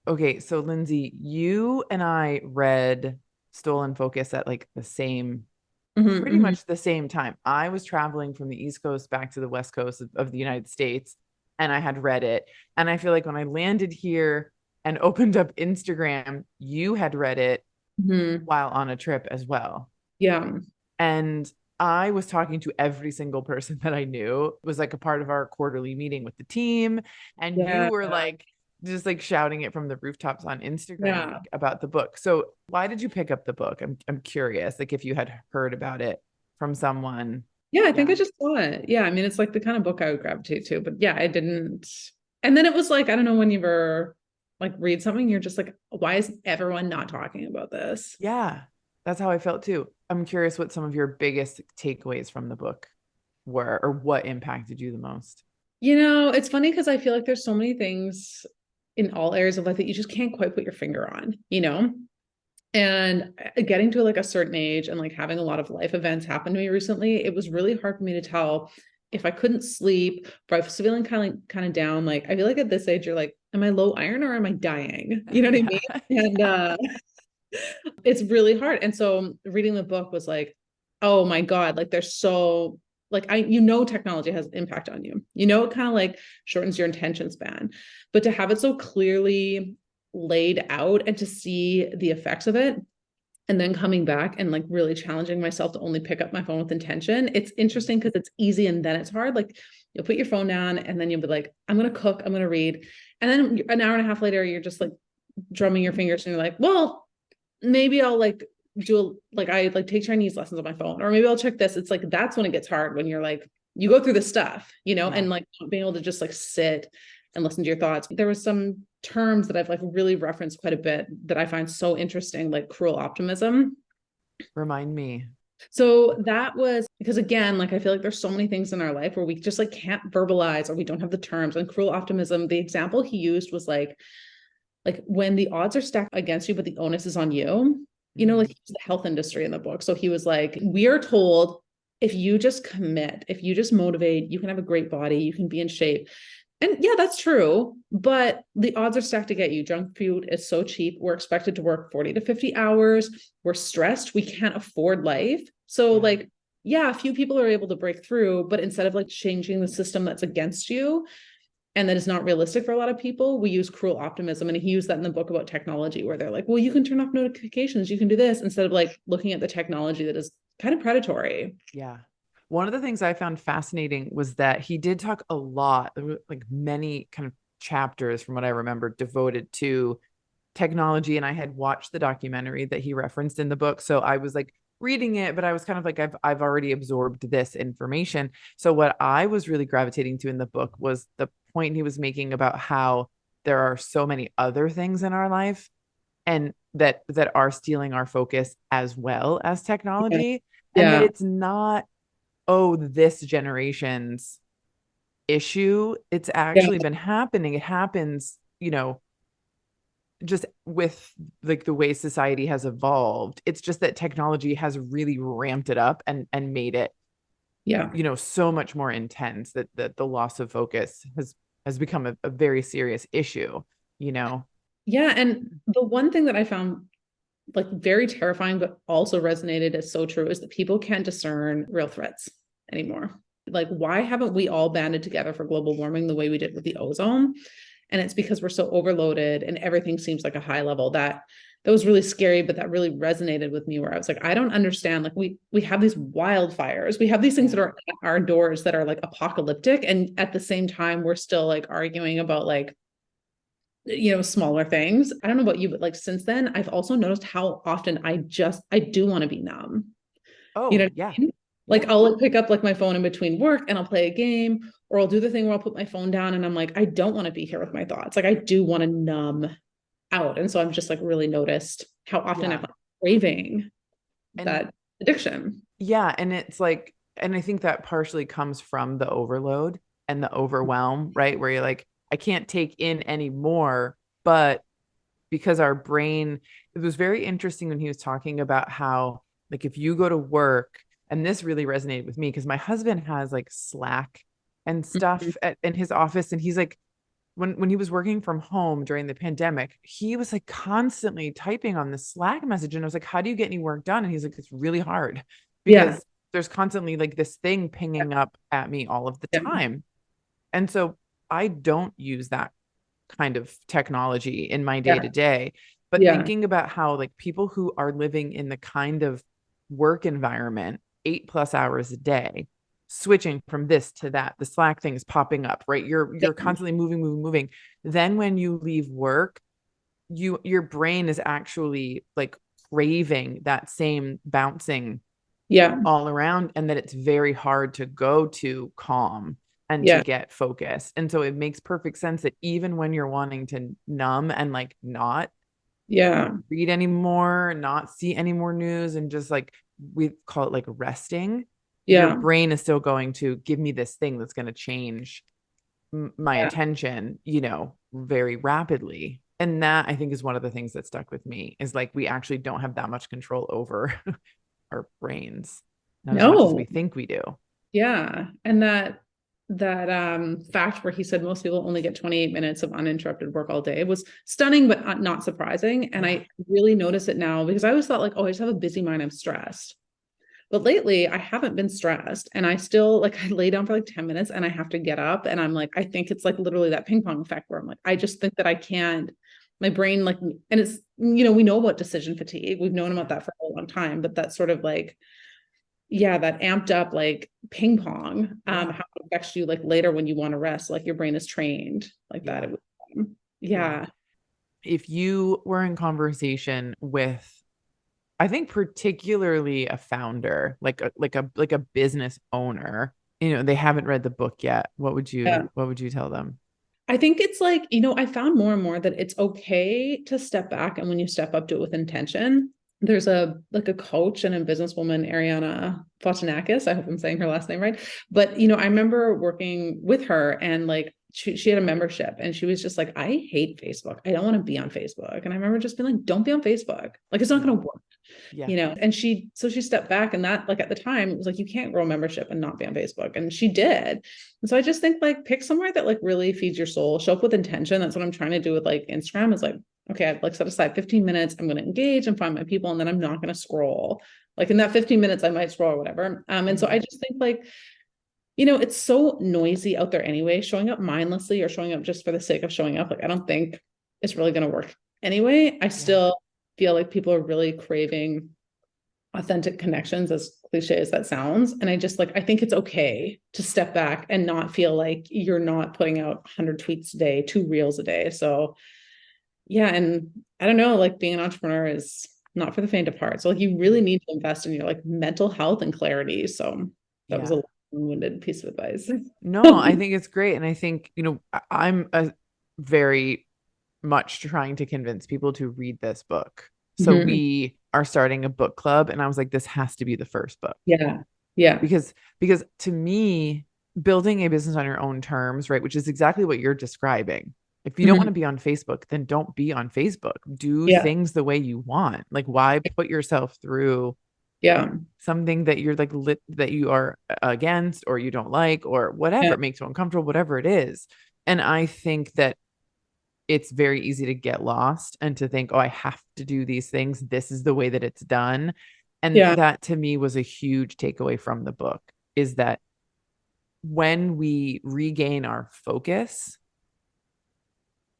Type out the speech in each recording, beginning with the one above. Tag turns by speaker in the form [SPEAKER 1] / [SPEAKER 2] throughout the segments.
[SPEAKER 1] Okay, so Lindsay, you and I read Stolen Focus at like the same,
[SPEAKER 2] Hmm.
[SPEAKER 1] pretty
[SPEAKER 2] Hmm.
[SPEAKER 1] much the same time. I was traveling from the East Coast back to the West Coast of the United States, and I had read it. And I feel like when I landed here and opened up Instagram, you had read it
[SPEAKER 2] Hmm.
[SPEAKER 1] while on a trip as well.
[SPEAKER 2] Yeah.
[SPEAKER 1] And I was talking to every single person that I knew. It was like a part of our quarterly meeting with the team. And you
[SPEAKER 2] Yeah.
[SPEAKER 1] were like, just like shouting it from the rooftops on Instagram,
[SPEAKER 2] Yeah.
[SPEAKER 1] like about the book. So why did you pick up the book? I'm curious, like if you had heard about it from someone.
[SPEAKER 2] Yeah, I think
[SPEAKER 1] Yeah.
[SPEAKER 2] I just saw it. Yeah, I mean, it's like the kind of book I would gravitate to, but yeah, I didn't. And then it was like, I don't know when you ever like read something, you're just like, why is everyone not talking about this?
[SPEAKER 1] Yeah. That's how I felt too. I'm curious what some of your biggest takeaways from the book were, or what impacted you the most.
[SPEAKER 2] It's funny because I feel like there's so many things in all areas of life that you just can't quite put your finger on. And getting to like a certain age and like having a lot of life events happen to me recently, it was really hard for me to tell if I couldn't sleep, if I was feeling kind of down. Like I feel like at this age, you're like, am I low iron or am I dying? You know what I
[SPEAKER 1] Yeah.
[SPEAKER 2] mean? And it's really hard. And so reading the book was like, oh my God, like there's so like technology has impact on you. It kind of like shortens your attention span. But to have it so clearly laid out and to see the effects of it and then coming back and like really challenging myself to only pick up my phone with intention. It's interesting because it's easy and then it's hard. Like you'll put your phone down and then you'll be like, I'm gonna cook, I'm gonna read. And then an hour and a half later, you're just like drumming your fingers and you're like, well, maybe I'll like like I like take Chinese lessons on my phone, or maybe I'll check this. It's like that's when it gets hard when you're like you go through the stuff,
[SPEAKER 1] Yeah.
[SPEAKER 2] and like not being able to just like sit and listen to your thoughts. There was some terms that I've like really referenced quite a bit that I find so interesting, like cruel optimism.
[SPEAKER 1] Remind me.
[SPEAKER 2] So that was because again, like I feel like there's so many things in our life where we just like can't verbalize or we don't have the terms. And cruel optimism, the example he used was like when the odds are stacked against you, but the onus is on you. Like
[SPEAKER 1] Mhm.
[SPEAKER 2] he was the health industry in the book. So he was like, we are told if you just commit, if you just motivate, you can have a great body, you can be in shape. And yeah, that's true. But the odds are stacked to get you. Junk food is so cheap. We're expected to work 40 to 50 hours. We're stressed. We can't afford life. So,
[SPEAKER 1] Yeah.
[SPEAKER 2] like, yeah, a few people are able to break through, but instead of like changing the system that's against you, and that is not realistic for a lot of people, we use cruel optimism. And he used that in the book about technology, where they're like, well, you can turn off notifications, you can do this, instead of like looking at the technology that is kind of predatory.
[SPEAKER 1] Yeah. One of the things I found fascinating was that he did talk a lot, there were like many kind of chapters from what I remember devoted to technology. And I had watched the documentary that he referenced in the book. So I was like reading it, but I was kind of like, I've already absorbed this information. So what I was really gravitating to in the book was the point he was making about how there are so many other things in our life and that are stealing our focus as well as
[SPEAKER 2] Yeah.
[SPEAKER 1] technology, and that
[SPEAKER 2] Yeah.
[SPEAKER 1] it's not, oh, this generation's issue. It's
[SPEAKER 2] Yeah.
[SPEAKER 1] actually been happening. It happens, just with like the way society has evolved. It's just that technology has really ramped it up and made it,
[SPEAKER 2] Yeah.
[SPEAKER 1] so much more intense, that the loss of focus has become a very serious issue.
[SPEAKER 2] Yeah. And the one thing that I found like very terrifying, but also resonated as so true is that people can't discern real threats anymore. Like, why haven't we all banded together for global warming the way we did with the ozone? And it's because we're so overloaded and everything seems like a high level that was really scary, but that really resonated with me where I was like, I don't understand. Like we have these wildfires, we have these things
[SPEAKER 1] Yeah.
[SPEAKER 2] that are at our doors that are like apocalyptic. And at the same time, we're still like arguing about like smaller things. I don't know about you, but like since then, I've also noticed how often I do want to be numb. You know
[SPEAKER 1] Oh,
[SPEAKER 2] what
[SPEAKER 1] yeah.
[SPEAKER 2] I mean? Like
[SPEAKER 1] Yeah.
[SPEAKER 2] I'll like pick up like my phone in between work and I'll play a game, or I'll do the thing where I'll put my phone down and I'm like, I don't want to be here with my thoughts. Like I do want to numb out. And so I've just like really noticed how often I'm
[SPEAKER 1] Yeah.
[SPEAKER 2] like craving
[SPEAKER 1] And
[SPEAKER 2] that addiction.
[SPEAKER 1] yeah, and it's like, and I think that partially comes from the overload and the overwhelm, right? Where you're like, I can't take in any more, but because our brain, it was very interesting when he was talking about how, like, if you go to work, and this really resonated with me because my husband has like Slack and
[SPEAKER 2] Mhm.
[SPEAKER 1] stuff in his office, and he's like, when he was working from home during the pandemic, he was like constantly typing on the Slack message. And I was like, how do you get any work done? And he's like, it's really hard
[SPEAKER 2] Yeah.
[SPEAKER 1] because there's constantly like this thing pinging up at me all of the
[SPEAKER 2] Yeah.
[SPEAKER 1] time. And so I don't use that kind of technology in my day
[SPEAKER 2] Yeah.
[SPEAKER 1] to day. But
[SPEAKER 2] Yeah.
[SPEAKER 1] thinking about how like people who are living in the kind of work environment 8+ hours a day, switching from this to that, the Slack thing is popping up, right? You're
[SPEAKER 2] Yeah.
[SPEAKER 1] constantly moving. Then when you leave work, your brain is actually like craving that same bouncing
[SPEAKER 2] Yeah.
[SPEAKER 1] all around, and that it's very hard to go to calm and to
[SPEAKER 2] Yeah.
[SPEAKER 1] get focused. And so it makes perfect sense that even when you're wanting to numb and like not
[SPEAKER 2] Yeah.
[SPEAKER 1] read anymore, not see any more news, and just like we call it like resting, your
[SPEAKER 2] Yeah.
[SPEAKER 1] brain is still going to give me this thing that's going to change my
[SPEAKER 2] Yeah.
[SPEAKER 1] attention, very rapidly. And that I think is one of the things that stuck with me is like we actually don't have that much control over our brains, not as much as we
[SPEAKER 2] No.
[SPEAKER 1] think we do.
[SPEAKER 2] Yeah. And that fact where he said most people only get 28 minutes of uninterrupted work all day was stunning, but not surprising. And
[SPEAKER 1] Yeah.
[SPEAKER 2] I really notice it now because I always thought like, oh, I just have a busy mind, I'm stressed. But lately I haven't been stressed and I still like I lay down for like 10 minutes and I have to get up and I'm like, I think it's like literally that ping pong effect where I'm like, I just think that I can't, my brain like, and it's, we know about decision fatigue. We've known about that for a long time, but that's sort of like, yeah, that amped up like ping pong,
[SPEAKER 1] Yeah.
[SPEAKER 2] how it affects you like later when you want to rest, like your brain is trained like that.
[SPEAKER 1] Yeah. Yeah.
[SPEAKER 2] Yeah.
[SPEAKER 1] If you were in conversation with, I think particularly a founder, like a business owner, they haven't read the book yet,
[SPEAKER 2] Yeah.
[SPEAKER 1] what would you tell them?
[SPEAKER 2] I think it's like, I found more and more that it's okay to step back. And when you step up to it with intention, there's a coach and a businesswoman, Ariana Fotinakis. I hope I'm saying her last name right. But, I remember working with her and like, she had a membership and she was just like, I hate Facebook. I don't want to be on Facebook. And I remember just being like, don't be on Facebook. Like, it's not
[SPEAKER 1] Yeah.
[SPEAKER 2] going to work.
[SPEAKER 1] Yeah.
[SPEAKER 2] And she stepped back and that like at the time it was like you can't grow membership and not be on Facebook, and she did. And so I just think like pick somewhere that like really feeds your soul, show up with intention. That's what I'm trying to do with like Instagram is like, okay, I've like set aside 15 minutes, I'm going to engage and find my people, and then I'm not going to scroll. Like in that 15 minutes I might scroll or whatever. And so I just think like, it's so noisy out there anyway. Showing up mindlessly or showing up just for the sake of showing up, like I don't think it's really going to work anyway. I
[SPEAKER 1] Yeah.
[SPEAKER 2] still feel like people are really craving authentic connections, as cliche as that sounds. And I just like, I think it's okay to step back and not feel like you're not putting out 100 tweets a day, 2 reels a day. So yeah. And I don't know, like being an entrepreneur is not for the faint of heart. So like you really need to invest in your like mental health and clarity. So that was a
[SPEAKER 1] Yeah.
[SPEAKER 2] long-winded piece of advice.
[SPEAKER 1] No, I think it's great. And I think, I'm a very much trying to convince people to read this book. So
[SPEAKER 2] Mhm.
[SPEAKER 1] we are starting a book club, and I was like, this has to be the first book.
[SPEAKER 2] Yeah. Yeah.
[SPEAKER 1] Because to me, building a business on your own terms, right, which is exactly what you're describing. If you don't want to
[SPEAKER 2] Mhm.
[SPEAKER 1] be on Facebook, then don't be on Facebook. Do
[SPEAKER 2] Yeah.
[SPEAKER 1] things the way you want. Like, why put yourself through
[SPEAKER 2] Yeah.
[SPEAKER 1] something that you're like that you are against or you don't like or whatever
[SPEAKER 2] Yeah.
[SPEAKER 1] it makes you uncomfortable, whatever it is. And I think that it's very easy to get lost and to think, oh, I have to do these things. This is the way that it's done. And
[SPEAKER 2] Yeah.
[SPEAKER 1] that to me was a huge takeaway from the book is that when we regain our focus,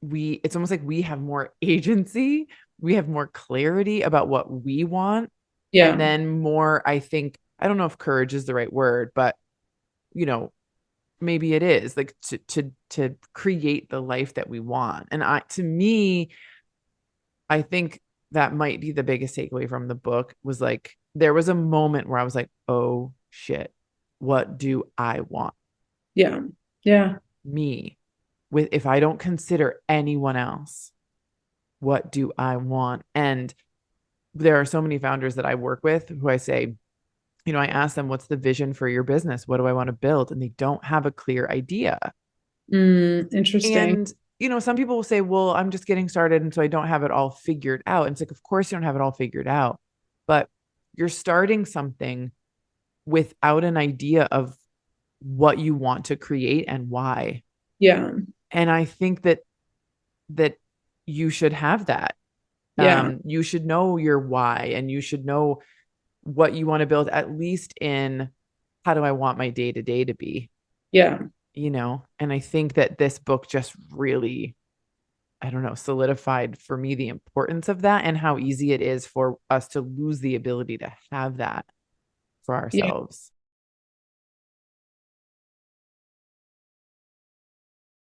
[SPEAKER 1] it's almost like we have more agency, we have more clarity about what we want. And
[SPEAKER 2] Yeah.
[SPEAKER 1] then more, I think, I don't know if courage is the right word, but you know, maybe it is like to create the life that we want. And to me, I think that might be the biggest takeaway from the book was like there was a moment where I was like, oh shit, what do I want?
[SPEAKER 2] Yeah. Yeah.
[SPEAKER 1] Me, with if I don't consider anyone else, what do I want? And there are so many founders that I work with who I say, I ask them, what's the vision for your business? What do I want to build? And they don't have a clear idea.
[SPEAKER 2] Interesting.
[SPEAKER 1] And, some people will say, well, I'm just getting started. And so I don't have it all figured out. And it's like, of course you don't have it all figured out, but you're starting something without an idea of what you want to create and why.
[SPEAKER 2] Yeah.
[SPEAKER 1] And I think that you should have that.
[SPEAKER 2] Yeah.
[SPEAKER 1] You should know your why, and you should know what you want to build, at least in how do I want my day to day to be,
[SPEAKER 2] Yeah.
[SPEAKER 1] And I think that this book just really, I don't know, solidified for me the importance of that and how easy it is for us to lose the ability to have that for
[SPEAKER 2] Yeah.
[SPEAKER 1] ourselves.